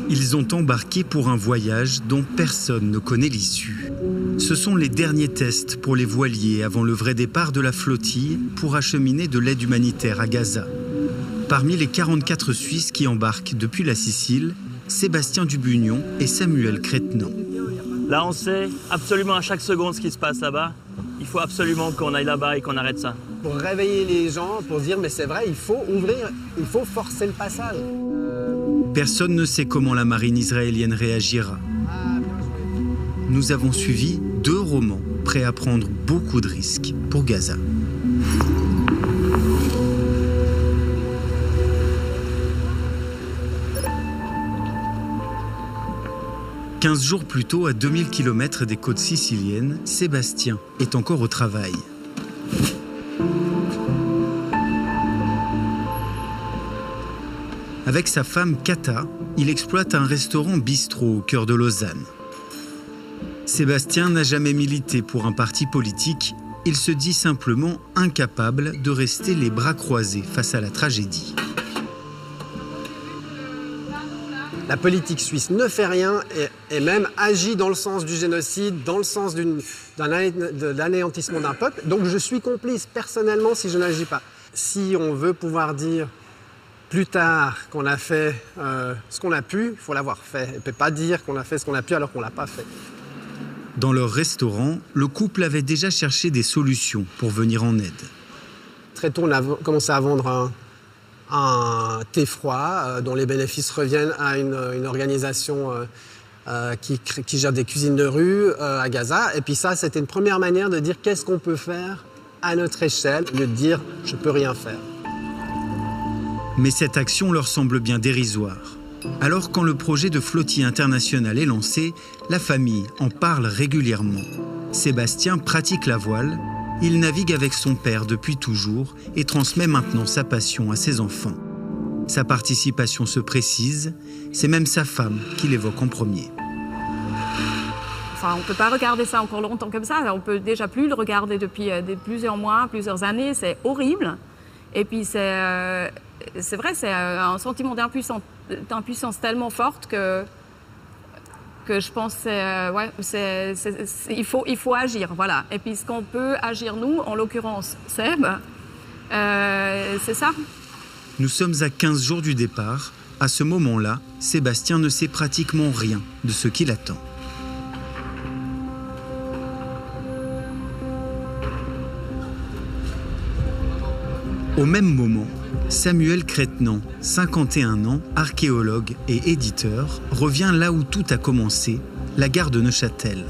Ils ont embarqué pour un voyage dont personne ne connaît l'issue. Ce sont les derniers tests pour les voiliers avant le vrai départ de la flottille pour acheminer de l'aide humanitaire à Gaza. Parmi les 44 Suisses qui embarquent depuis la Sicile, Sébastien Dubugnon et Samuel Crétenant. Là, on sait absolument à chaque seconde ce qui se passe là-bas. Il faut absolument qu'on aille là-bas et qu'on arrête ça. Pour réveiller les gens, pour dire mais c'est vrai, il faut ouvrir, il faut forcer le passage. Personne ne sait comment la marine israélienne réagira. Nous avons suivi 2 romans prêts à prendre beaucoup de risques pour Gaza. « 15 jours plus tôt, à 2000 km des côtes siciliennes, Sébastien est encore au travail. Avec sa femme Kata, il exploite un restaurant bistrot au cœur de Lausanne. Sébastien n'a jamais milité pour un parti politique. Il se dit simplement incapable de rester les bras croisés face à la tragédie. La politique suisse ne fait rien et même agit dans le sens du génocide, dans le sens de l'anéantissement d'un peuple. Donc je suis complice personnellement si je n'agis pas. Si on veut pouvoir dire plus tard qu'on a fait ce qu'on a pu, il faut l'avoir fait. On ne peut pas dire qu'on a fait ce qu'on a pu alors qu'on ne l'a pas fait. Dans leur restaurant, le couple avait déjà cherché des solutions pour venir en aide. Très tôt, on a commencé à vendre un thé froid dont les bénéfices reviennent à une organisation qui gère des cuisines de rue à Gaza. Et puis ça, c'était une première manière de dire qu'est-ce qu'on peut faire à notre échelle, au lieu de dire je ne peux rien faire. Mais cette action leur semble bien dérisoire. Alors quand le projet de flottille internationale est lancé, la famille en parle régulièrement. Sébastien pratique la voile. Il navigue avec son père depuis toujours et transmet maintenant sa passion à ses enfants. Sa participation se précise, c'est même sa femme qui l'évoque en premier. Enfin, on ne peut pas regarder ça encore longtemps comme ça. On ne peut déjà plus le regarder depuis plusieurs mois, plusieurs années. C'est horrible. Et puis c'est vrai, c'est un sentiment d'impuissance tellement forte que je pense il faut agir, voilà. Et puis ce qu'on peut agir nous, en l'occurrence Seb, c'est ça. Nous sommes à 15 jours du départ. À ce moment-là, Sébastien ne sait pratiquement rien de ce qui l'attend. Au même moment, Samuel Crétenant, 51 ans, archéologue et éditeur, revient là où tout a commencé, la gare de Neuchâtel.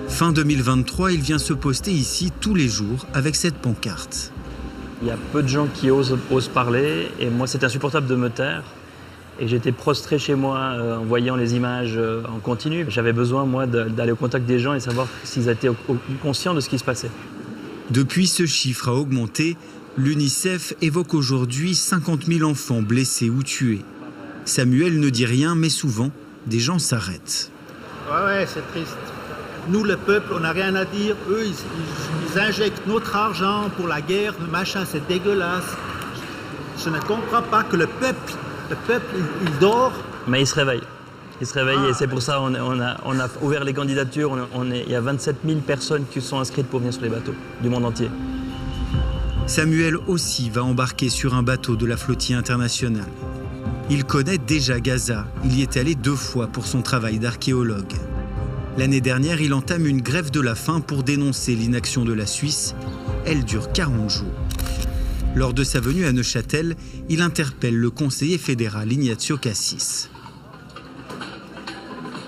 Fin 2023, il vient se poster ici tous les jours avec cette pancarte. Il y a peu de gens qui osent parler et moi c'est insupportable de me taire. Et j'étais prostré chez moi en voyant les images en continu. J'avais besoin moi d'aller au contact des gens et savoir s'ils étaient conscients de ce qui se passait. Depuis, ce chiffre a augmenté. L'UNICEF évoque aujourd'hui 50 000 enfants blessés ou tués. Samuel ne dit rien, mais souvent, des gens s'arrêtent. Ouais, c'est triste. Nous, le peuple, on n'a rien à dire. Eux, ils injectent notre argent pour la guerre, le machin, c'est dégueulasse. Je ne comprends pas que le peuple, il dort. Mais il se réveille. Il se réveille et c'est pour ça qu'on a ouvert les candidatures. Il y a 27 000 personnes qui sont inscrites pour venir sur les bateaux du monde entier. Samuel aussi va embarquer sur un bateau de la flottille internationale. Il connaît déjà Gaza. Il y est allé 2 fois pour son travail d'archéologue. L'année dernière, il entame une grève de la faim pour dénoncer l'inaction de la Suisse. Elle dure 40 jours. Lors de sa venue à Neuchâtel, il interpelle le conseiller fédéral Ignazio Cassis.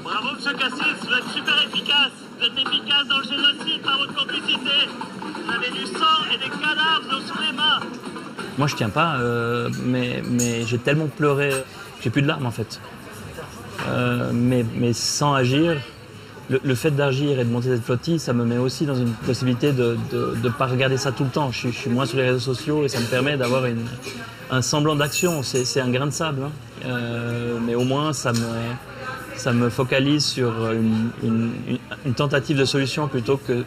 Bravo, M. Cassis, vous êtes super efficace. Vous êtes efficace dans le génocide par votre complicité. Vous avez du sang et des cadavres sous les mains. Moi, je tiens pas, mais j'ai tellement pleuré, j'ai plus de larmes en fait. Mais sans agir, le fait d'agir et de monter cette flottille, ça me met aussi dans une possibilité de ne pas regarder ça tout le temps. Je suis moins sur les réseaux sociaux et ça me permet d'avoir un semblant d'action. C'est un grain de sable, hein. Mais au moins ça me focalise sur une tentative de solution plutôt que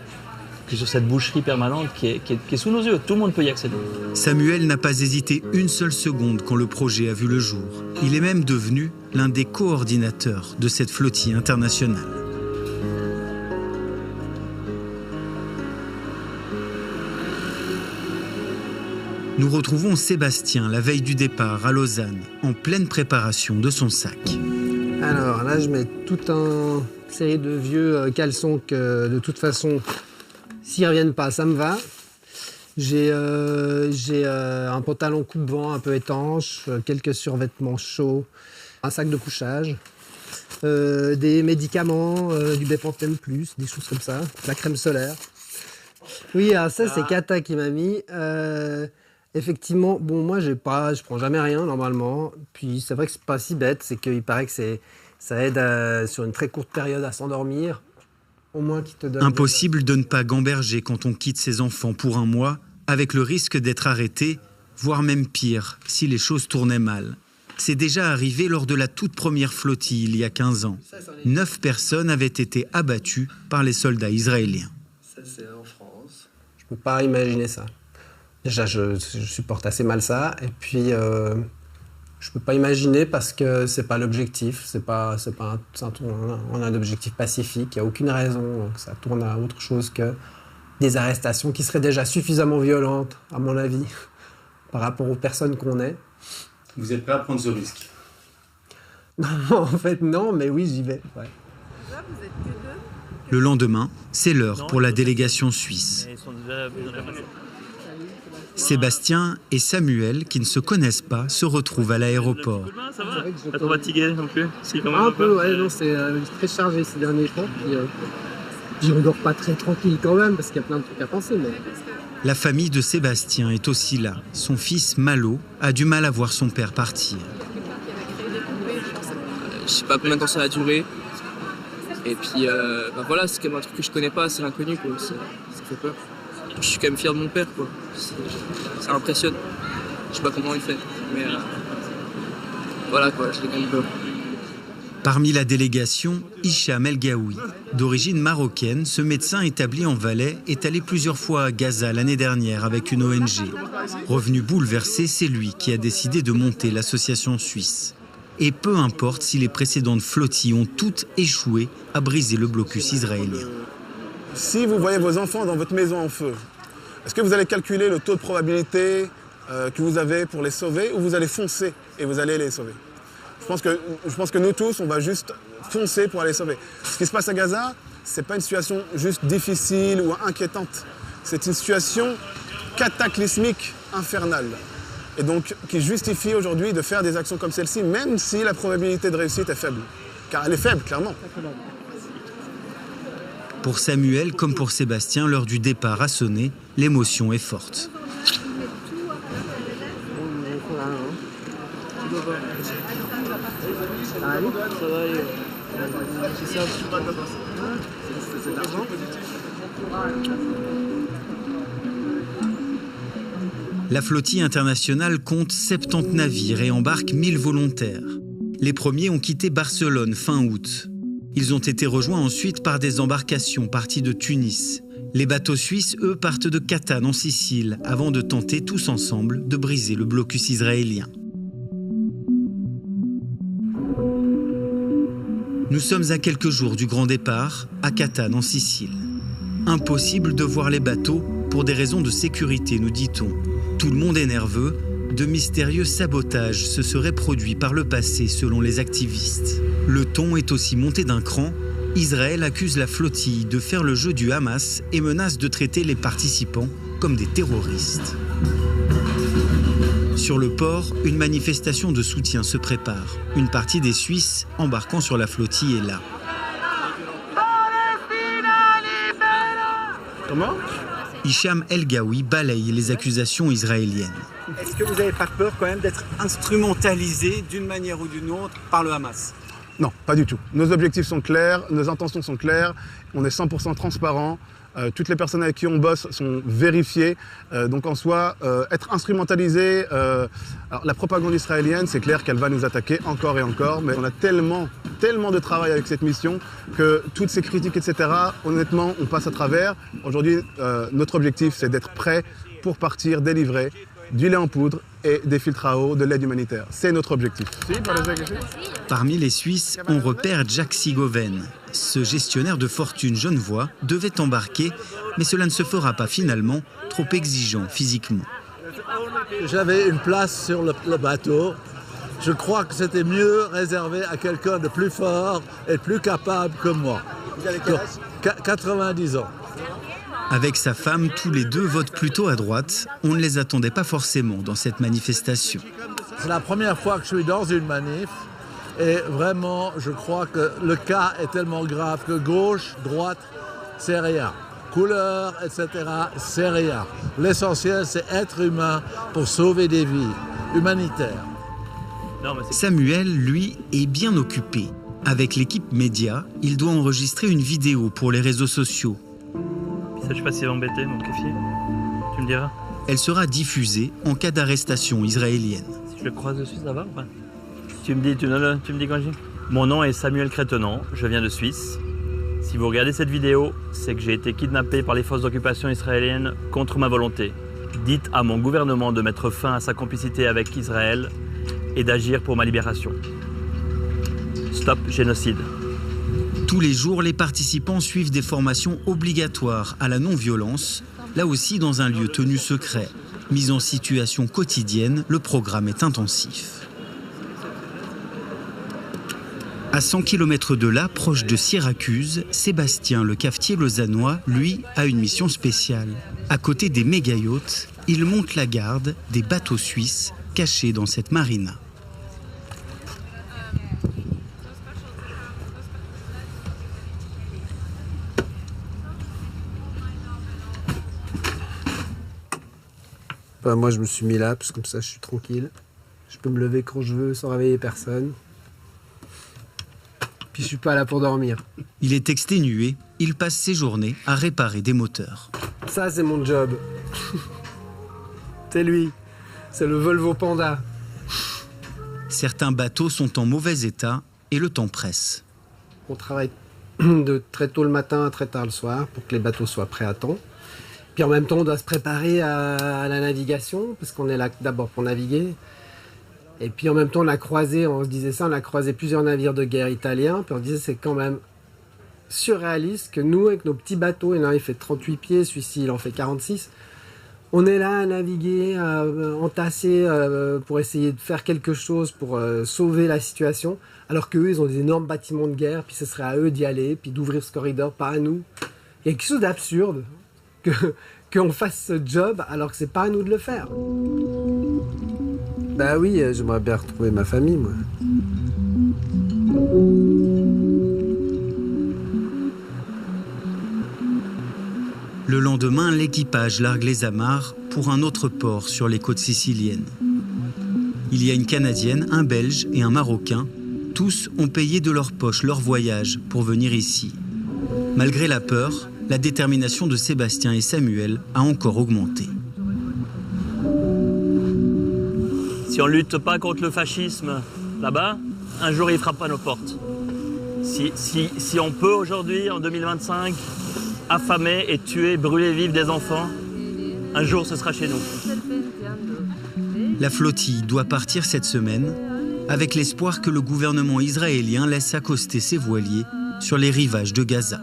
puis sur cette boucherie permanente qui est sous nos yeux. Tout le monde peut y accéder. Samuel n'a pas hésité une seule seconde quand le projet a vu le jour. Il est même devenu l'un des coordinateurs de cette flottille internationale. Nous retrouvons Sébastien la veille du départ à Lausanne, en pleine préparation de son sac. Alors là, je mets toute une série de vieux caleçons que de toute façon, s'ils ne reviennent pas, ça me va. J'ai un pantalon coupe-vent un peu étanche, quelques survêtements chauds, un sac de couchage, des médicaments, du Bepanthen+, des choses comme ça, de la crème solaire. Oui, alors ça, c'est Kata qui m'a mis. Effectivement, bon, moi, je prends jamais rien normalement. Puis c'est vrai que c'est pas si bête, c'est qu'il paraît que ça aide sur une très courte période à s'endormir. Au moins qui te donne. Impossible de ne pas gamberger quand on quitte ses enfants pour un mois, avec le risque d'être arrêté, voire même pire, si les choses tournaient mal. C'est déjà arrivé lors de la toute première flottille, il y a 15 ans. 9 personnes avaient été abattues par les soldats israéliens. Ça, c'est en France. Je peux pas imaginer ça. Déjà, je supporte assez mal ça. Et puis, je peux pas imaginer parce que c'est pas l'objectif. On a un objectif pacifique. Il n'y a aucune raison que ça tourne à autre chose que des arrestations qui seraient déjà suffisamment violentes, à mon avis, par rapport aux personnes qu'on est. Vous êtes prêt à prendre ce risque? Non, en fait, non, mais oui, j'y vais. Ouais. Là, vous êtes que deux. Le lendemain, c'est l'heure pour la délégation suisse. Sébastien et Samuel, qui ne se connaissent pas, se retrouvent à l'aéroport. Ça va? Pas trop fatigué non plus? Un peu, ouais, non, c'est très chargé ces derniers temps. Puis, j'y endors pas très tranquille quand même, parce qu'il y a plein de trucs à penser. Mais... La famille de Sébastien est aussi là. Son fils, Malo, a du mal à voir son père partir. Je sais pas combien de temps ça va durer. Et puis, voilà, c'est quand même un truc que je connais pas, c'est l'inconnu, quoi. Ça fait peur. Je suis quand même fier de mon père, quoi. Ça impressionne. Je sais pas comment il fait, mais voilà, quoi, j'ai quand même peur. Parmi la délégation, Hicham El Gaoui. D'origine marocaine, ce médecin établi en Valais est allé plusieurs fois à Gaza l'année dernière avec une ONG. Revenu bouleversé, c'est lui qui a décidé de monter l'association suisse. Et peu importe si les précédentes flottilles ont toutes échoué à briser le blocus israélien. Si vous voyez vos enfants dans votre maison en feu, est-ce que vous allez calculer le taux de probabilité que vous avez pour les sauver ou vous allez foncer et vous allez les sauver? Je pense que nous tous, on va juste foncer pour aller sauver. Ce qui se passe à Gaza, ce n'est pas une situation juste difficile ou inquiétante. C'est une situation cataclysmique, infernale. Et donc qui justifie aujourd'hui de faire des actions comme celle-ci, même si la probabilité de réussite est faible. Car elle est faible, clairement. Pour Samuel, comme pour Sébastien, l'heure du départ a sonné, l'émotion est forte. La flottille internationale compte 70 navires et embarque 1000 volontaires. Les premiers ont quitté Barcelone fin août. Ils ont été rejoints ensuite par des embarcations parties de Tunis. Les bateaux suisses, eux, partent de Catane en Sicile, avant de tenter tous ensemble de briser le blocus israélien. Nous sommes à quelques jours du grand départ, à Catane en Sicile. Impossible de voir les bateaux pour des raisons de sécurité, nous dit-on. Tout le monde est nerveux. De mystérieux sabotages se seraient produits par le passé selon les activistes. Le ton est aussi monté d'un cran. Israël accuse la flottille de faire le jeu du Hamas et menace de traiter les participants comme des terroristes. Sur le port, une manifestation de soutien se prépare. Une partie des Suisses embarquant sur la flottille est là. Comment ? Hicham El Gaoui balaye les accusations israéliennes. Est-ce que vous n'avez pas peur quand même d'être instrumentalisé d'une manière ou d'une autre par le Hamas? Non, pas du tout. Nos objectifs sont clairs, nos intentions sont claires, on est 100% transparent. toutes les personnes avec qui on bosse sont vérifiées. Donc en soi, être instrumentalisé, alors la propagande israélienne, c'est clair qu'elle va nous attaquer encore et encore, mais on a tellement de travail avec cette mission que toutes ces critiques, etc., honnêtement, on passe à travers. Aujourd'hui, notre objectif, c'est d'être prêt pour partir délivrer du lait en poudre et des filtres à eau, de l'aide humanitaire. C'est notre objectif. Parmi les Suisses, on repère Jack Sigoven. Ce gestionnaire de fortune genevois devait embarquer, mais cela ne se fera pas finalement, trop exigeant physiquement. J'avais une place sur le bateau. Je crois que c'était mieux réservé à quelqu'un de plus fort et de plus capable que moi. Vous avez quel âge ? 90 ans. Avec sa femme, tous les deux votent plutôt à droite. On ne les attendait pas forcément dans cette manifestation. C'est la première fois que je suis dans une manif et vraiment, je crois que le cas est tellement grave que gauche, droite, c'est rien. Couleur, etc., c'est rien. L'essentiel, c'est être humain pour sauver des vies humanitaires. Samuel, lui, est bien occupé. Avec l'équipe média, il doit enregistrer une vidéo pour les réseaux sociaux. Ça, je sais pas s'il va embêter, mon café. Tu me diras. Elle sera diffusée en cas d'arrestation israélienne. Si je le croise dessus, ça va ou pas? Tu me dis quand je dis. Mon nom est Samuel Crétenant, je viens de Suisse. Si vous regardez cette vidéo, c'est que j'ai été kidnappé par les forces d'occupation israéliennes contre ma volonté. Dites à mon gouvernement de mettre fin à sa complicité avec Israël et d'agir pour ma libération. Stop génocide. Tous les jours, les participants suivent des formations obligatoires à la non-violence, là aussi dans un lieu tenu secret. Mis en situation quotidienne, le programme est intensif. À 100 km de là, proche de Syracuse, Sébastien, le cafetier lausannois, lui, a une mission spéciale. À côté des méga-yachts, il monte la garde des bateaux suisses cachés dans cette marina. Moi, je me suis mis là, parce que comme ça, je suis tranquille. Je peux me lever quand je veux sans réveiller personne. Puis je suis pas là pour dormir. Il est exténué, il passe ses journées à réparer des moteurs. Ça, c'est mon job. C'est lui. C'est le Volvo Panda. Certains bateaux sont en mauvais état et le temps presse. On travaille de très tôt le matin à très tard le soir pour que les bateaux soient prêts à temps. Puis en même temps, on doit se préparer à la navigation, parce qu'on est là d'abord pour naviguer. Et puis en même temps, on a croisé plusieurs navires de guerre italiens. Puis on disait c'est quand même surréaliste que nous, avec nos petits bateaux, il fait 38 pieds, celui-ci il en fait 46. On est là à naviguer, entasser pour essayer de faire quelque chose pour sauver la situation, alors qu'eux, ils ont des énormes bâtiments de guerre, puis ce serait à eux d'y aller, puis d'ouvrir ce corridor, pas à nous. Il y a quelque chose d'absurde qu'on fasse ce job alors que c'est pas à nous de le faire. Bah oui, j'aimerais bien retrouver ma famille, moi. Le lendemain, l'équipage largue les amarres pour un autre port sur les côtes siciliennes. Il y a une Canadienne, un Belge et un Marocain. Tous ont payé de leur poche leur voyage pour venir ici. Malgré la peur, la détermination de Sébastien et Samuel a encore augmenté. Si on ne lutte pas contre le fascisme là-bas, un jour il frappera nos portes. Si on peut aujourd'hui, en 2025, affamer et tuer, brûler vifs des enfants, un jour ce sera chez nous. La flottille doit partir cette semaine avec l'espoir que le gouvernement israélien laisse accoster ses voiliers sur les rivages de Gaza.